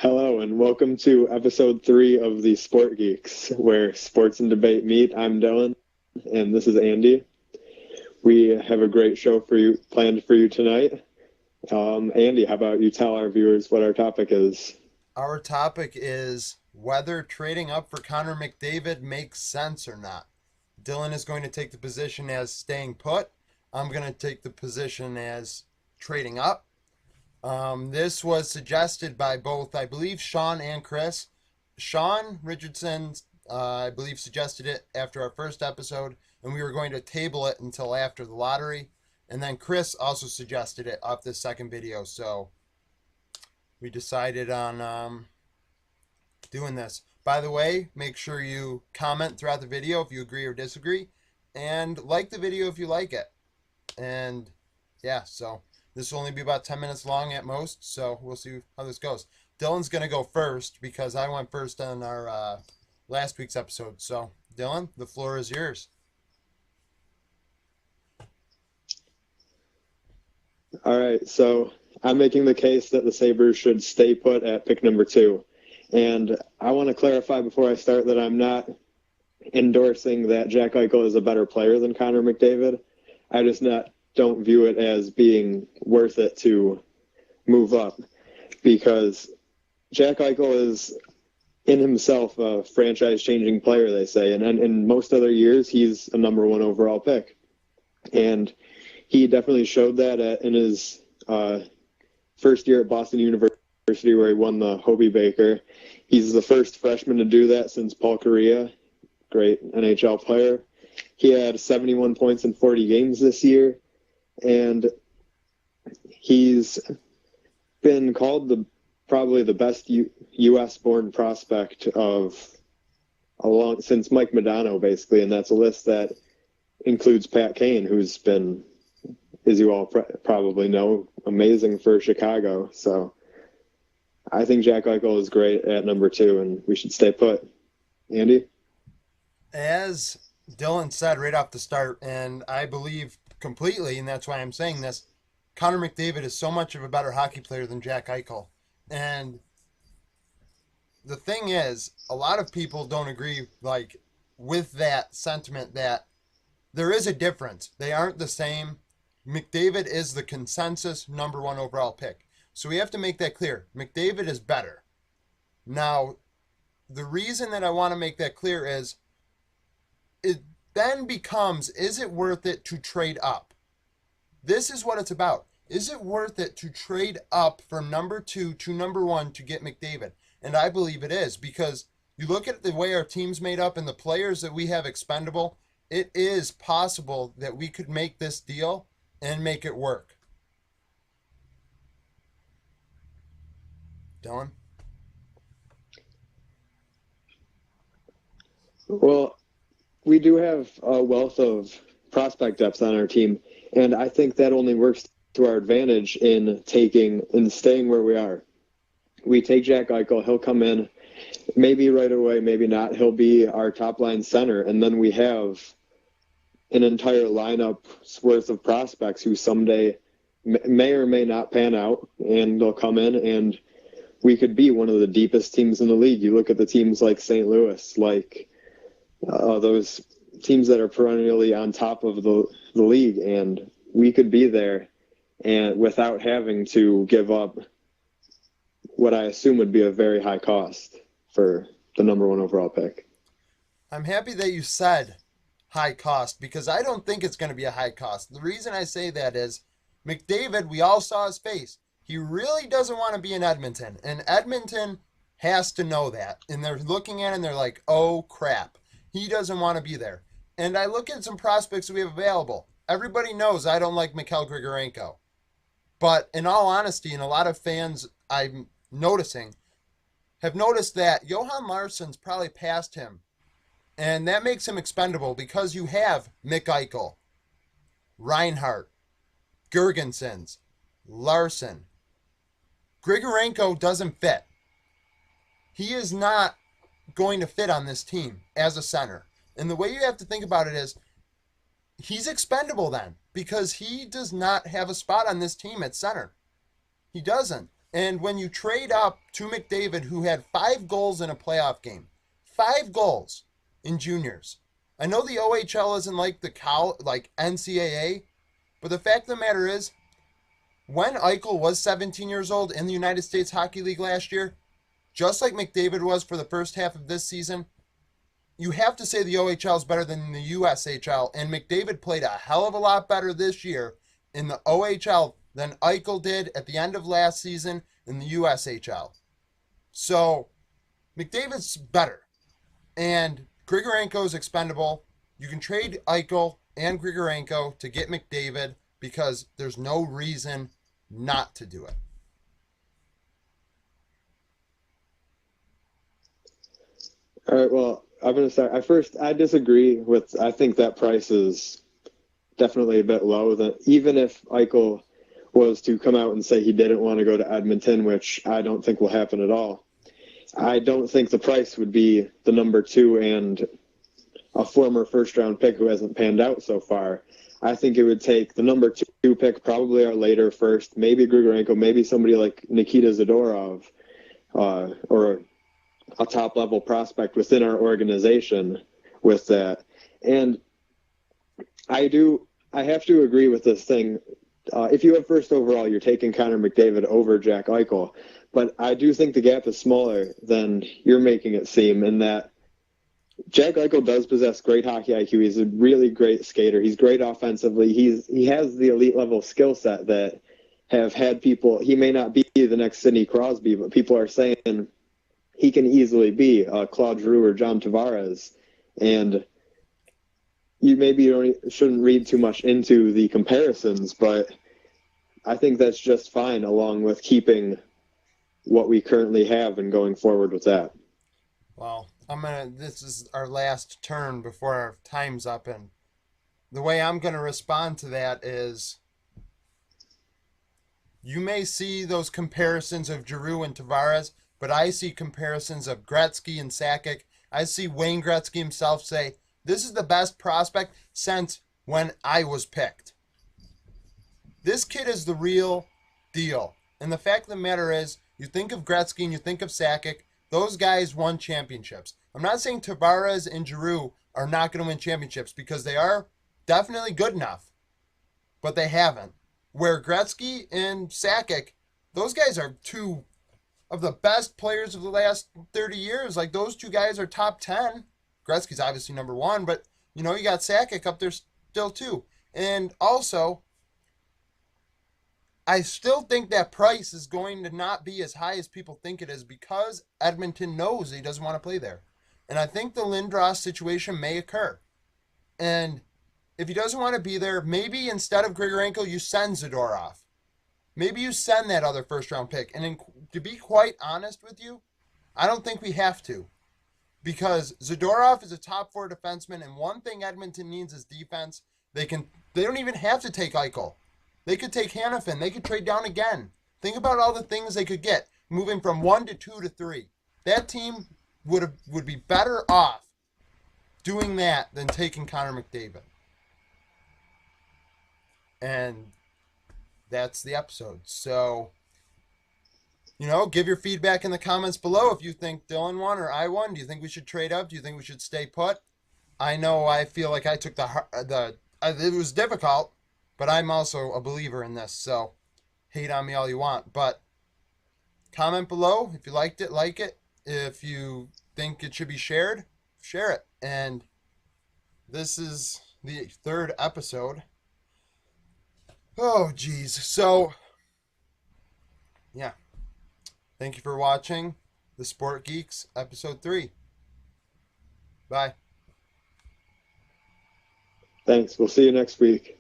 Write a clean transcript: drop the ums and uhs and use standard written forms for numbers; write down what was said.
Hello and welcome to episode 3 of the Sport Geeks, where sports and debate meet. I'm Dylan, and this is Andy. We have a great show for you planned for you tonight. Andy, how about you tell our viewers what our topic is? Our topic is whether trading up for Connor McDavid makes sense or not. Dylan is going to take the position as staying put. I'm going to take the position as trading up. This was suggested by both, I believe, Sean and Chris. Sean Richardson, I believe, suggested it after our first episode, and we were going to table it until after the lottery. And then Chris also suggested it off this second video, so we decided on doing this. By the way, make sure you comment throughout the video if you agree or disagree, and like the video if you like it. And yeah, so this will only be about 10 minutes long at most, so we'll see how this goes. Dylan's going to go first because I went first on our last week's episode. So, Dylan, the floor is yours. All right, so I'm making the case that the Sabres should stay put at pick number 2. And I want to clarify before I start that I'm not endorsing that Jack Eichel is a better player than Connor McDavid. I just don't view it as being worth it to move up, because Jack Eichel is in himself a franchise-changing player, they say, and in most other years he's a number 1 overall pick, and he definitely showed that in his first year at Boston University, where he won the Hobey Baker. He's the first freshman to do that since Paul Kariya, great NHL player. He had 71 points in 40 games this year, and he's been called probably the best U.S.-born prospect since Mike Modano, basically, and that's a list that includes Pat Kane, who's been, as you all probably know, amazing for Chicago. So I think Jack Eichel is great at number 2, and we should stay put. Andy? As Dylan said right off the start, and I believe completely, and that's why I'm saying this, Connor McDavid is so much of a better hockey player than Jack Eichel. And the thing is, a lot of people don't agree with that sentiment that there is a difference. They aren't the same. McDavid is the consensus number 1 overall pick. So we have to make that clear. McDavid is better. Now, the reason that I want to make that clear is it then becomes, is it worth it to trade up? This is what it's about. Is it worth it to trade up from number 2 to number 1 to get McDavid? And I believe it is, because you look at the way our team's made up and the players that we have expendable, it is possible that we could make this deal and make it work. Dylan? Well, we do have a wealth of prospect depth on our team, and I think that only works to our advantage in staying where we are. We take Jack Eichel, he'll come in, maybe right away, maybe not. He'll be our top line center, and then we have an entire lineup's worth of prospects who someday may or may not pan out, and they'll come in, and we could be one of the deepest teams in the league. You look at the teams like St. Louis, like those teams that are perennially on top of the league, and we could be there and without having to give up what I assume would be a very high cost for the number 1 overall pick. I'm happy that you said high cost, because I don't think it's going to be a high cost. The reason I say that is McDavid, we all saw his face. He really doesn't want to be in Edmonton, and Edmonton has to know that. And they're looking at it and they're like, oh crap, he doesn't want to be there. And I look at some prospects we have available. Everybody knows I don't like Mikhail Grigorenko. But in all honesty, and a lot of fans I'm noticing have noticed that Johan Larsson's probably passed him. And that makes him expendable because you have Mick Eichel, Reinhart, Gergensons, Larson. Grigorenko doesn't fit. He is not going to fit on this team as a center. And the way you have to think about it is he's expendable then, because he does not have a spot on this team at center. He doesn't. And when you trade up to McDavid, who had 5 goals in a playoff game, 5 goals in juniors. I know the OHL isn't like like NCAA, but the fact of the matter is, when Eichel was 17 years old in the United States Hockey League last year, just like McDavid was for the first half of this season, you have to say the OHL is better than the USHL, and McDavid played a hell of a lot better this year in the OHL than Eichel did at the end of last season in the USHL. So McDavid's better, and Grigorenko is expendable. You can trade Eichel and Grigorenko to get McDavid because there's no reason not to do it. All right, well, I'm going to start. I disagree with, I think that price is definitely a bit low. That even if Eichel was to come out and say he didn't want to go to Edmonton, which I don't think will happen at all, I don't think the price would be the number 2 and a former first-round pick who hasn't panned out so far. I think it would take the number 2 pick, probably our later first, maybe Grigorenko, maybe somebody like Nikita Zadorov, or a top-level prospect within our organization with that. And I have to agree with this thing. If you have first overall, you're taking Connor McDavid over Jack Eichel. But I do think the gap is smaller than you're making it seem, in that Jack Eichel does possess great hockey IQ. He's a really great skater. He's great offensively. He has the elite level skill set that have had people. He may not be the next Sidney Crosby, but people are saying he can easily be Claude Giroux or John Tavares. And you shouldn't read too much into the comparisons, but I think that's just fine, along with keeping what we currently have and going forward with that. Well, this is our last turn before our time's up, and the way I'm gonna respond to that is, you may see those comparisons of Giroux and Tavares, but I see comparisons of Gretzky and Sakic. I see Wayne Gretzky himself say, this is the best prospect since when I was picked. This kid is the real deal. And the fact of the matter is, you think of Gretzky and you think of Sakic, those guys won championships. I'm not saying Tavares and Giroux are not going to win championships, because they are definitely good enough, but they haven't. Where Gretzky and Sakic, those guys are 2 of the best players of the last 30 years. Like, those 2 guys are top 10. Gretzky's obviously number 1, but you got Sakic up there still too. And also, I still think that price is going to not be as high as people think it is, because Edmonton knows he doesn't want to play there. And I think the Lindros situation may occur. And if he doesn't want to be there, maybe instead of Grigorenko, you send Zadorov. Maybe you send that other first-round pick. And to be quite honest with you, I don't think we have to. Because Zadorov is a top 4 defenseman, and one thing Edmonton needs is defense. They don't even have to take Eichel. They could take Hanifin. They could trade down again. Think about all the things they could get, moving from 1 to 2 to 3. That team would be better off doing that than taking Connor McDavid. And that's the episode. So, give your feedback in the comments below if you think Dylan won or I won. Do you think we should trade up? Do you think we should stay put? I know I feel like I took it was difficult, but I'm also a believer in this, so hate on me all you want. But comment below if you liked it, like it. If you think it should be shared, share it. And this is the 3rd episode. Oh, geez. So, yeah. Thank you for watching The Sport Geeks, episode 3. Bye. Thanks. We'll see you next week.